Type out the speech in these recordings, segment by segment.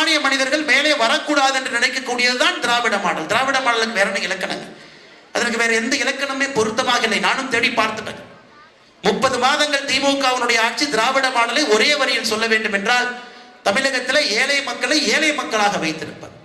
சாமானிய மனிதர்கள் மேலே வரக்கூடாது என்று நினைக்கக்கூடியதுதான் திராவிட மாடல். திராவிட மாடலுக்கு வேற இலக்கணங்க, அதற்கு வேற எந்த இலக்கணமே பொருத்தமாக இல்லை. நானும் தேடி பார்த்துட்டேன். 30 மாதங்கள் திமுகவினுடைய ஆட்சி திராவிட மாடலை ஒரே வரியில் சொல்ல வேண்டும் என்றால் தமிழகத்தில் ஏழை மக்களை ஏழை மக்களாக வைத்திருப்பார்.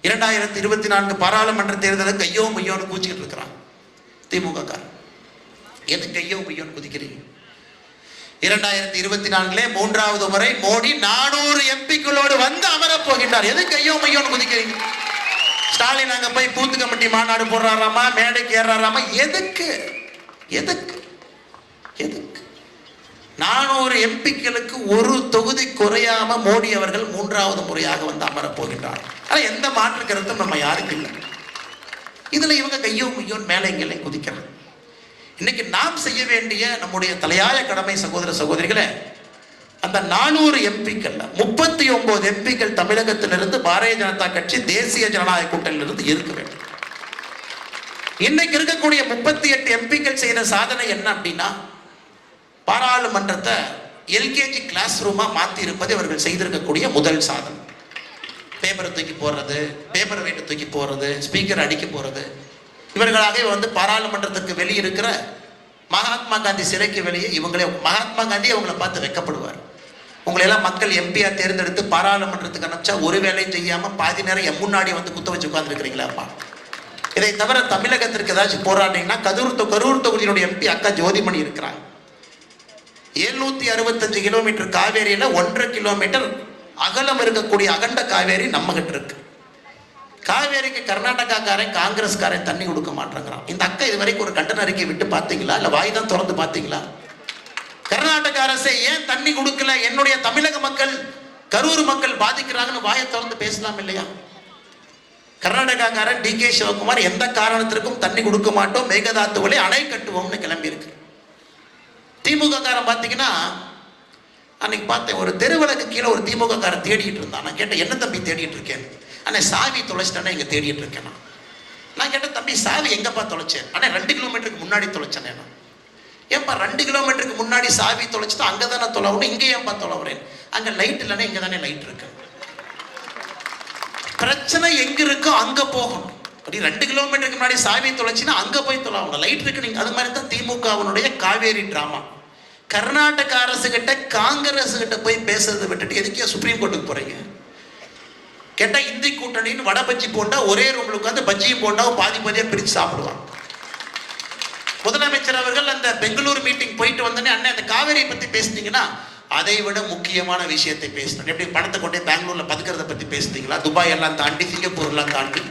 2024 பாராளுமன்ற தேர்தலுக்கு கையோ மையோன்னு கூச்சிக்கிட்டு இருக்கிறான் திமுக காரன். எது கையோ மையோன்னு குதிக்கிறீங்க? 2024 மூன்றாவது முறை மோடி 400 எம்பிக்களோடு வந்து அமரப் போகின்றார். எது கையோ மையோன்னு குதிக்கிறீங்க? ஸ்டாலின் அங்க போய் பூத்து கமிட்டி மாநாடு போடுறாராமா, மேடைக்கு ஏறாராமா? எதுக்கு எதுக்கு எதுக்கு? 400 எம்பிக்களுக்கு ஒரு தொகுதி குறையாம மோடி அவர்கள் மூன்றாவது முறையாக வந்து அமரப் போகின்றார். ஆனால் எந்த மாற்று கருத்தும் நம்ம யாருக்கு இல்லை. இதுல இவங்க கையோ மையோன்னு மேலே இங்கே குதிக்கிறாங்க. இன்னைக்கு நாம் செய்ய வேண்டிய நம்முடைய தலையாய கடமை சகோதர சகோதரிகளே, அந்த 400 எம்பிக்கள் 39 எம்பிக்கள் தமிழகத்திலிருந்து பாரதிய ஜனதா கட்சி தேசிய ஜனநாயக கூட்டணியிலிருந்து இருக்க வேண்டும். இன்னைக்கு இருக்கக்கூடிய 38 எம்பிக்கள் செய்த சாதனை என்ன அப்படின்னா, பாராளுமன்றத்தை எல்கேஜி கிளாஸ் ரூமா மாற்றி இருப்பது அவர்கள் செய்திருக்கக்கூடிய முதல் சாதனை. பேப்பரை தூக்கி போடுறது, பேப்பர் வெயிட்டை தூக்கி போடுறது, ஸ்பீக்கர் அடிக்க போறது, இவர்களாக வந்து பாராளுமன்றத்துக்கு வெளியே இருக்கிற மகாத்மா காந்தி சிலைக்கு வெளியே இவங்களே, மகாத்மா காந்தி அவங்களை பார்த்து வெக்கப்படுவார். உங்களையெல்லாம் மக்கள் எம்பியா தேர்ந்தெடுத்து பாராளுமன்றத்துக்கு அனுப்பிச்சா ஒரு வேலையும் செய்யாம பாதி நேரம் முன்னாடி வந்து குத்த வச்சு உட்கார்ந்துருக்கிறீங்களாப்பா. இதை தவிர தமிழகத்திற்கு ஏதாச்சும் போராடிங்கன்னா கரூர் தொகுதியினுடைய எம்பி அக்கா ஜோதிமணி இருக்கிறாங்க. 765 கிலோமீட்டர் காவேரியில 1.5 கிலோமீட்டர் அகலம் இருக்கக்கூடிய அகண்ட காவேரி நம்ம கிட்ட இருக்கு. காவேரிக்கு கர்நாடகாக்காரன் காங்கிரஸ்காரன் தண்ணி கொடுக்க மாட்டேங்கிறான். இந்த அக்கா இதுவரைக்கும் ஒரு கண்டன அறிக்கை விட்டு பார்த்தீங்களா? இல்ல வாய் தான் திறந்து பார்த்தீங்களா? கர்நாடக அரசே ஏன் தண்ணி கொடுக்கல, என்னுடைய தமிழக மக்கள் கரூர் மக்கள் பாதிக்கிறாங்கன்னு வாயை திறந்து பேசலாம் இல்லையா? கர்நாடகாக்காரன் டி.கே. சிவகுமார் எந்த காரணத்திற்கும் தண்ணி கொடுக்க மாட்டோம், மேகதாத்துவலை அணை கட்டுவோம்னு கிளம்பி இருக்கு. திமுக காரன் பார்த்தீங்கன்னா, அன்னைக்கு பார்த்தேன் ஒரு தெருவிளக்கு கீழே ஒரு திமுக காரன் தேடிட்டு இருந்தான். நான் கேட்டேன், என்ன தம்பி தேடிட்டு இருக்கேன்? அண்ணே சாவி தொலைச்சிட்டேன்னா இங்கே தேடிட்டு இருக்கேன். நான் கேட்டேன், தம்பி சாவி எங்கப்பா தொலைச்சேன்? அண்ணே 2 கிலோமீட்டருக்கு முன்னாடி தொலைச்சேன். ஏன்பா 2 கிலோமீட்டருக்கு முன்னாடி சாவி தொலைச்சிட்டு அங்கே தானே தொலைவணும், இங்கே ஏன்பா தொலைவுறேன்? அங்கே லைட் இல்லைன்னா இங்கே தானே லைட் இருக்கு. பிரச்சனை எங்க இருக்கோ அங்கே போகணும். அப்படி 2 கிலோமீட்டருக்கு முன்னாடி சாவி தொலைச்சின்னா அங்கே போய் தொலைவணும், லைட் இருக்கு. நீங்க அது மாதிரி தான் திமுகவினுடைய காவேரி டிராமா. கர்நாடக அரசு கிட்ட காங்கிரஸ் கிட்ட போய் பேசுறதை விட்டுட்டு எதுக்கே சுப்ரீம் கோர்ட்டுக்கு போறீங்க? கேட்டா இந்தி கூட்டணின்னு வடை பஜ்ஜி போண்டா ஒரே ரூம்ல உட்காந்து பஜ்ஜியும் போண்டாவும் பாதி பாதியா பிரிச்சு சாப்பிடுவாங்க. முதலமைச்சர் அவர்கள் அந்த பெங்களூர் மீட்டிங் போயிட்டு வந்தோடனே, அண்ணன் அந்த காவேரியை பத்தி பேசுனீங்கன்னா அதை விட முக்கியமான விஷயத்தை பேசணும். எப்படி பணத்தை கொண்டே பெங்களூர்ல பதுக்கிறத பத்தி பேசுனீங்களா? துபாய் எல்லாம் தாண்டி சிங்கப்பூர் எல்லாம் தாண்டி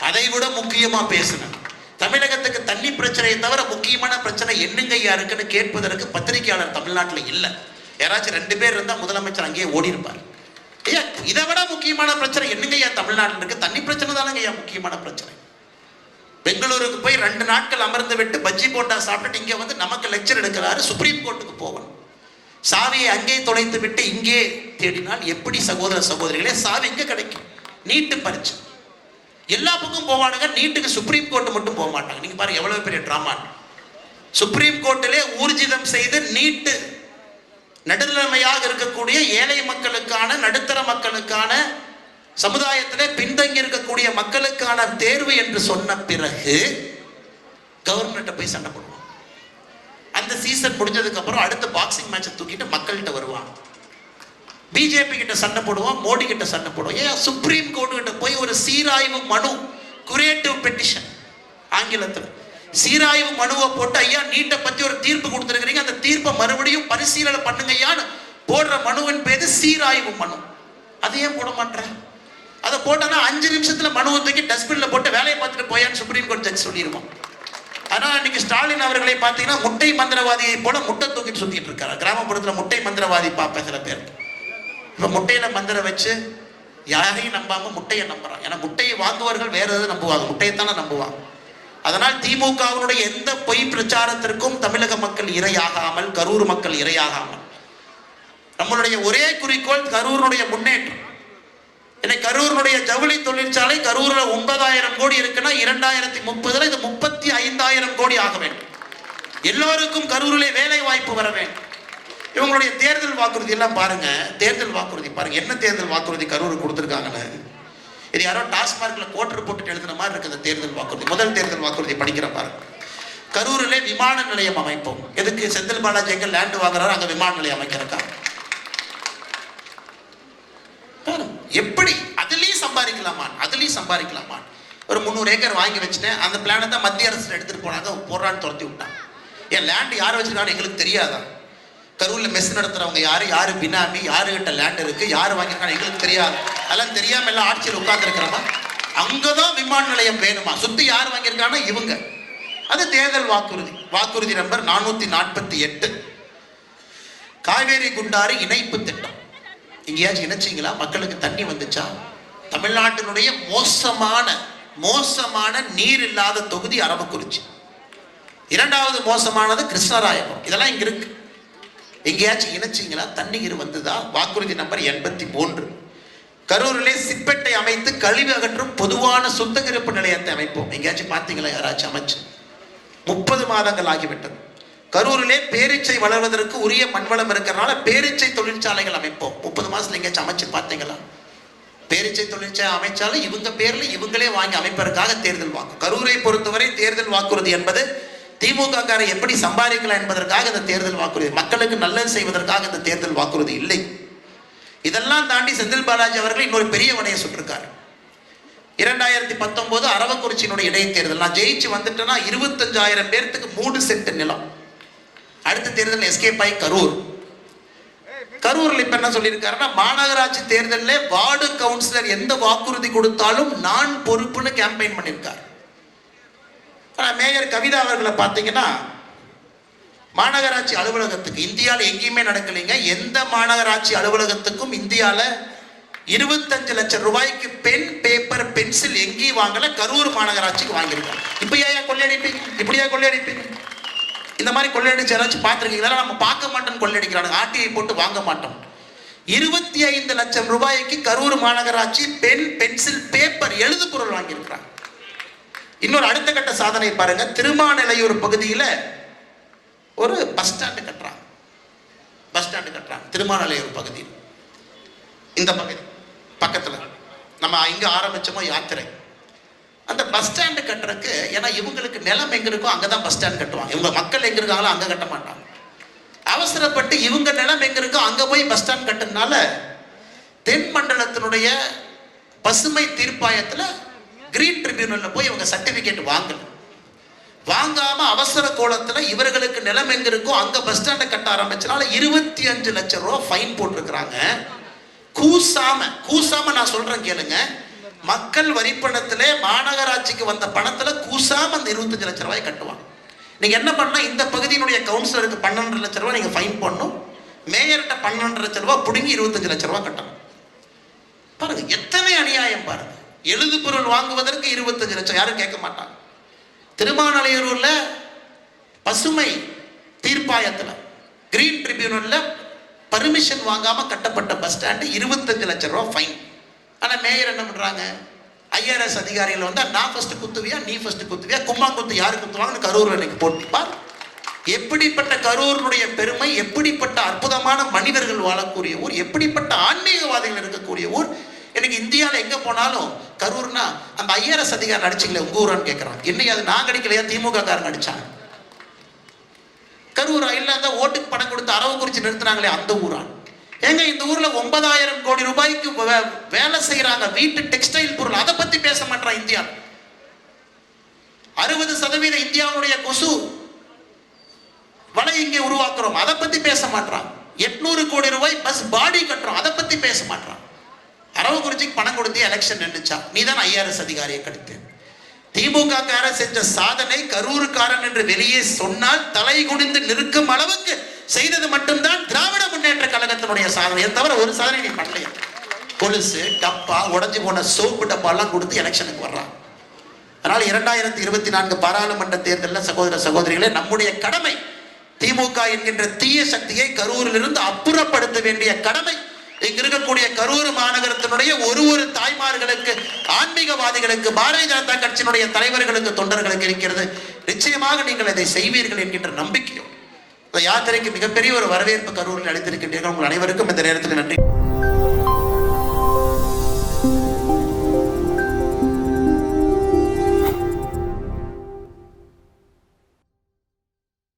அதை விட முக்கியமா பேசணும். தமிழகத்துக்கு தண்ணி பிரச்சனையை தவிர முக்கியமான பிரச்சனை என்னங்கய்யா இருக்குன்னு கேட்பதற்கு பத்திரிகையாளர் தமிழ்நாட்டில் இல்லை. யாராச்சும் 2 பேர் இருந்தா முதலமைச்சர் அங்கேயே ஓடி இருப்பார். ஐயா இதை விட முக்கியமான பிரச்சனை என்னங்கய்யா தமிழ்நாட்டில் இருக்கு? தண்ணி பிரச்சனை தானங்க ஐயா முக்கியமான பிரச்சனை. பெங்களூருக்கு போய் 2 நாட்கள் அமர்ந்து விட்டு பஜ்ஜி போண்டா சாப்பிட்டுட்டு இங்கே வந்து நமக்கு லெக்சர் எடுக்கிறாரு. சுப்ரீம் கோர்ட்டுக்கு போகணும். சாவியை அங்கே தொலைத்து விட்டு இங்கே தேடினால் எப்படி சகோதர சகோதரிகளே? சாவி இங்கே கிடைக்கும். நீட்டு பரிச்சு எல்லா பக்கம் போவானுங்க, நீட்டுக்கு சுப்ரீம் கோர்ட்டு மட்டும் போக மாட்டாங்க. நீங்க பாருங்க எவ்வளவு பெரிய டிராமா. சுப்ரீம் கோர்ட்டிலே ஊர்ஜிதம் செய்து நீட்டு நடுநிலைமையாக இருக்கக்கூடிய ஏழை மக்களுக்கான, நடுத்தர மக்களுக்கான, சமுதாயத்திலே பின்தங்கி இருக்கக்கூடிய மக்களுக்கான தேர்வு என்று சொன்ன பிறகு கவர்மெண்ட்டை போய் சண்டை போடுவாங்க. அந்த சீசன் முடிஞ்சதுக்கு அப்புறம் அடுத்த பாக்ஸிங் மேட்சை தூக்கிட்டு மக்கள்கிட்ட வருவாங்க. பிஜேபி கிட்ட சண்டை போடுவோம், மோடி கிட்ட சண்டை போடுவோம். ஏன் சுப்ரீம் கோர்ட் கிட்ட போய் ஒரு சீராய்வு மனு, குரியேட்டிவ் பெட்டிஷன் ஆங்கிலத்தில், சீராய்வு மனுவை போட்டு ஐயா நீட்டை பத்தி ஒரு தீர்ப்பு கொடுத்துருக்கிறீங்க, அந்த தீர்ப்பை மறுபடியும் பரிசீலனை பண்ணுங்க ஐயான்னு போடுற மனுவின் பேரு சீராய்வு மனு. அது ஏன் போட மாட்டேன்? அதை போட்டோன்னா 5 நிமிஷத்துல மனுவை தூக்கி டஸ்ட்பின்ல போட்டு வேலையை பார்த்துட்டு போயான்னு சுப்ரீம் கோர்ட் ஜட்ஜ் சொல்லிடுவோம். ஆனால் இன்னைக்கு ஸ்டாலின் அவர்களை பார்த்தீங்கன்னா முட்டை மந்திரவாதியை போல முட்டை தூக்கிட்டு சுத்திட்டு இருக்காரு. கிராமப்புறத்தில் முட்டை மந்திரவாதி பார்ப்பேன் சில பேர். இப்போ முட்டையில மந்திரம் வச்சு யாரையும் நம்பாம முட்டையை நம்புறான். ஏன்னா முட்டையை வாங்குவர்கள் வேற எதாவது நம்புவாங்க, முட்டையை தானே நம்புவாங்க. அதனால் திமுகவினுடைய எந்த பொய் பிரச்சாரத்திற்கும் தமிழக மக்கள் இரையாகாமல், கரூர் மக்கள் இரையாகாமல், நம்மளுடைய ஒரே குறிக்கோள் கரூருடைய முன்னேற்றம். இன்னைக்கு கரூருடைய ஜவுளி தொழிற்சாலை கரூர்ல 9,000 கோடி இருக்குன்னா 2030 இது 35,000 கோடி ஆக வேண்டும். எல்லோருக்கும் கரூரிலே வேலை வாய்ப்பு வர வேண்டும். இவங்களுடைய தேர்தல் வாக்குறுதி எல்லாம் பாருங்க. தேர்தல் வாக்குறுதி பாருங்க, என்ன தேர்தல் வாக்குறுதி கரூர் கொடுத்துருக்காங்கன்னு. இது யாரோ டாஸ்மார்க்ல கோட்டர் போட்டு எழுதுன மாதிரி இருக்கு அந்த தேர்தல் வாக்குறுதி. முதல் தேர்தல் வாக்குறுதி படிக்கிற பாருங்க. கரூரில் விமான நிலையம் அமைப்போம். எதுக்கு? செந்தில் பாலாஜி எங்க லேண்ட் வாங்குறாரு, அங்க விமான நிலையம் அமைக்கிறக்கா? எப்படி அதுலயும் சம்பாதிக்கலாமா? அதுலயும் சம்பாதிக்கலாமா? ஒரு 300 ஏக்கர் வாங்கி வச்சுட்டேன், அந்த பிளானை தான் மத்திய அரசு எடுத்துட்டு போனாங்க, போடுறான்னு துரத்தி விட்டான். ஏன் லேண்ட் யார் வச்சிருக்கான்னு எங்களுக்கு தெரியாதா? கரூர்ல மெஸ் நடத்துறவங்க யாரு, யாரு பினாமி, யாருகிட்ட லேண்ட் இருக்கு, யாரு வாங்கியிருக்காங்க எங்களுக்கு தெரியாது. அதெல்லாம் தெரியாம எல்லாம் ஆட்சியில் உட்கார்ந்து இருக்கிறவா. அங்கதான் விமான நிலையம் வேணுமா? சுத்தி யார் வாங்கியிருக்காங்கன்னா இவங்க. அது தேர்தல் வாக்குறுதி. வாக்குறுதி நம்பர் 448. காவேரி குண்டாறு இணைப்பு திட்டம். எங்கேயாச்சும் இணைச்சிங்களா? மக்களுக்கு தண்ணி வந்துச்சா? தமிழ்நாட்டினுடைய மோசமான நீர் இல்லாத தொகுதி அரவக்குறிச்சி. இரண்டாவது மோசமானது கிருஷ்ணராயபுரம். இதெல்லாம் இங்க இருக்கு. எங்கேயாச்சும் இணைச்சிங்களா? தண்ணீர் வந்துதா? வாக்குறுதி நம்பர் 83. கரூரிலே சிப்பெட்டை அமைத்து கழிவு அகற்றும் பொதுவான சுத்திகரிப்பு நிலையத்தை அமைப்போம். எங்கேயாச்சும் பார்த்தீங்களா? யாராச்சும் அமைச்சு? 30 மாதங்கள் ஆகிவிட்டது. கரூரிலே பேரீச்சை வளர்வதற்கு உரிய மண்வளம் இருக்கிறனால பேரீச்சை தொழிற்சாலைகள் அமைப்போம். 30 மாசத்துல எங்கேயாச்சும் அமைச்சு பார்த்தீங்களா? பேரீச்சை தொழிற்சாலை அமைச்சாலும் இவங்க பேர்ல இவங்களே வாங்கி அமைப்பதற்காக தேர்தல் வாக்கு. கரூரை பொறுத்தவரை தேர்தல் வாக்குறுதி என்பது திமுக காரை எப்படி சம்பாதிக்கலாம் என்பதற்காக இந்த தேர்தல் வாக்குறுதி, மக்களுக்கு நல்லது செய்வதற்காக இந்த தேர்தல் வாக்குறுதி இல்லை. இதெல்லாம் தாண்டி செந்தில் பாலாஜி அவர்கள் இன்னொரு பெரிய வினையை சுட்டிருக்காரு. 2019 அரவக்குறிச்சியினுடைய இடைத்தேர்தல் நான் ஜெயிச்சு வந்துட்டேன்னா 25,000 பேர்த்துக்கு 3 சென்ட் நிலம். அடுத்த தேர்தல் எஸ்கேப் ஆகி கரூர்ல இப்ப என்ன சொல்லியிருக்காருன்னா, மாநகராட்சி தேர்தலில் வார்டு கவுன்சிலர் எந்த வாக்குறுதி கொடுத்தாலும் நான் பொறுப்புன்னு கேம்பெயின் பண்ணியிருக்காரு. மேயர் கவிதா அவர்களை பார்த்தீங்கன்னா, மாநகராட்சி அலுவலகத்துக்கு இந்தியாவில் எங்கேயுமே நடக்கலைங்க. எந்த மாநகராட்சி அலுவலகத்துக்கும் இந்தியாவில் 25 லட்சம் ரூபாய்க்கு பென், பேப்பர், பென்சில் எங்கேயும் வாங்கல. கரூர் மாநகராட்சிக்கு வாங்கியிருக்காங்க. இப்ப ஏன் கொள்ளையடிப்பீங்க? இப்படியா கொள்ளையடிப்பீங்க? இந்த மாதிரி கொள்ளையடிச்சு யாராச்சும் பார்த்துருக்கீங்களா? நம்ம பார்க்க மாட்டோம். கொள்ளையடிக்கிறாங்க. ஆர்டிஐ போட்டு வாங்க மாட்டோம். 25 லட்சம் ரூபாய்க்கு கரூர் மாநகராட்சி பென், பென்சில், பேப்பர், எழுது பொருள் வாங்கியிருக்கிறாங்க. இன்னொரு அடுத்த கட்ட சாதனை பாருங்க. திருமாநிலையூர் பகுதியில் ஒரு பஸ் ஸ்டாண்டு கட்டுறாங்க. திருமாநிலையூர் பகுதியில் இந்த பகுதி பக்கத்தில் நம்ம இங்க ஆரம்பிச்சோமோ யாத்திரை, அந்த பஸ் ஸ்டாண்டு கட்டுறதுக்கு, ஏன்னா இவங்களுக்கு நிலம் எங்க இருக்கோ அங்கதான் பஸ் ஸ்டாண்ட் கட்டுவாங்க. இவங்க மக்கள் எங்க இருக்காங்களோ அங்க கட்ட மாட்டாங்க. அவசரப்பட்டு இவங்க நிலம் எங்க இருக்கோ அங்க போய் பஸ் ஸ்டாண்ட் கட்டுறதுனால தென் மண்டலத்தினுடைய பசுமை தீர்ப்பாயத்துல கிரீன் ட்ரிபியூனல்ல போய் இவங்க சர்டிபிகேட் வாங்காம அவசர கோலத்துல இவர்களுக்கு நிலம் எங்க இருக்கோ அங்க பஸ் ஸ்டாண்டை கட்ட ஆரம்பிச்சனால 25 லட்சம் ரூபாய் ஃபைன் போட்டிருக்கிறாங்க. கூசாம நான் சொல்றேன் கேளுங்க. மக்கள் வரிப்பணத்துல மாநகராட்சிக்கு வந்த பணத்துல கூசாம அந்த 25 லட்சம் ரூபாய் கட்டுவாங்க. நீங்க என்ன பண்ணா, இந்த பகுதியினுடைய கவுன்சிலருக்கு 12 லட்சம் ரூபாய் நீங்க ஃபைன் பண்ணணும். மேயர்கிட்ட 12 லட்சம் ரூபாய் பிடுங்கி 25 லட்சம் ரூபாய் கட்டணும். பாருங்க எத்தனை அநியாயம் பாருங்க. எழுது பொருள் வாங்குவதற்கு 25 லட்சம் யாரும் கேட்க மாட்டாங்க. திருமாநிலையூர்ல பசுமை தீர்ப்பாயத்துல கிரீன் ட்ரிபியூனல்ல பர்மிஷன் வாங்காம கட்டப்பட்ட பஸ் ஸ்டாண்டு 25 லட்சம் ரூபாய் ஃபைன். ஆனா மேயர் என்ன பண்றாங்க? IRS அதிகாரிகள் வந்தா நான் ஃபர்ஸ்ட் குத்துவியா, நீ ஃபர்ஸ்ட் குத்துவியா, கும்மாங்குத்து யாரு குத்துவாங்கன்னு கரூர் எனக்கு போட்டிப்பார். எப்படிப்பட்ட கரூருடைய பெருமை, எப்படிப்பட்ட அற்புதமான மனிதர்கள் வாழக்கூடிய ஊர், எப்படிப்பட்ட ஆன்மீகவாதிகள் இருக்கக்கூடிய ஊர். எனக்கு இந்தியாவில் எங்க போனாலும் கரூர்னா அந்த IRS அதிகாரி அடிச்சிக்கல உங்க ஊரான்னு கேட்கறான். என்னைக்கு அது நாங்க அடிக்கலையா, திமுக காரங்க அடிச்சாங்க. கரூரா இல்ல அந்த ஓட்டுக்கு பணம் கொடுத்து அரவக்குறிச்சி நிறுத்தினாங்களே அந்த ஊரா? எங்க இந்த ஊர்ல 9,000 கோடி ரூபாய்க்கு வேலை செய்யறாங்க வீட்டு டெக்ஸ்டைல் பொருள். அதை பத்தி பேச மாட்டான் இந்தியா. 60% இந்தியாவுடைய கொசு வலை இங்கே உருவாக்குறோம், அதை பத்தி பேச மாட்டான். 800 கோடி ரூபாய் பஸ் பாடி கட்டுறோம், அதை பத்தி பேச மாட்டான். அரவக்குறிச்சிக்கு பணம் கொடுத்து எலெக்ஷன் நின்றுச்சா? நீ தான் IRS அதிகாரியை கடித்து. திமுக காரன் செஞ்ச சாதனை கரூருக்காரன் என்று வெளியே சொன்னால் தலை குனிந்து நிற்கும் அளவுக்கு செய்தது மட்டும்தான் திராவிட முன்னேற்ற கழகத்தினுடைய சாதனை. தவிர ஒரு சாதனை நீ பண்ணலையா? கொலுசு, டப்பா, உடஞ்சி போன சோப்பு டப்பா எல்லாம் கொடுத்து எலெக்ஷனுக்கு வர்றான். அதனால 2024 பாராளுமன்ற தேர்தலில் சகோதர சகோதரிகளே, நம்முடைய கடமை திமுக என்கின்ற தீய சக்தியை கரூரிலிருந்து அப்புறப்படுத்த வேண்டிய கடமை இங்க இருக்கக்கூடிய கரூர் மாநகரத்தினுடைய ஒரு தாய்மார்களுக்கு, ஆன்மீகவாதிகளுக்கு, பாரதிய ஜனதா கட்சியினுடைய தலைவர்களுக்கு, தொண்டர்களுக்கு இருக்கிறது. நிச்சயமாக நீங்கள் இதை செய்வீர்கள் என்கின்ற நம்பிக்கையோடு இந்த யாத்திரைக்கு மிகப்பெரிய ஒரு வரவேற்பு கரூரில் அளித்திருக்கின்றீர்கள். உங்கள் அனைவருக்கும் இந்த நேரத்தில் நன்றி.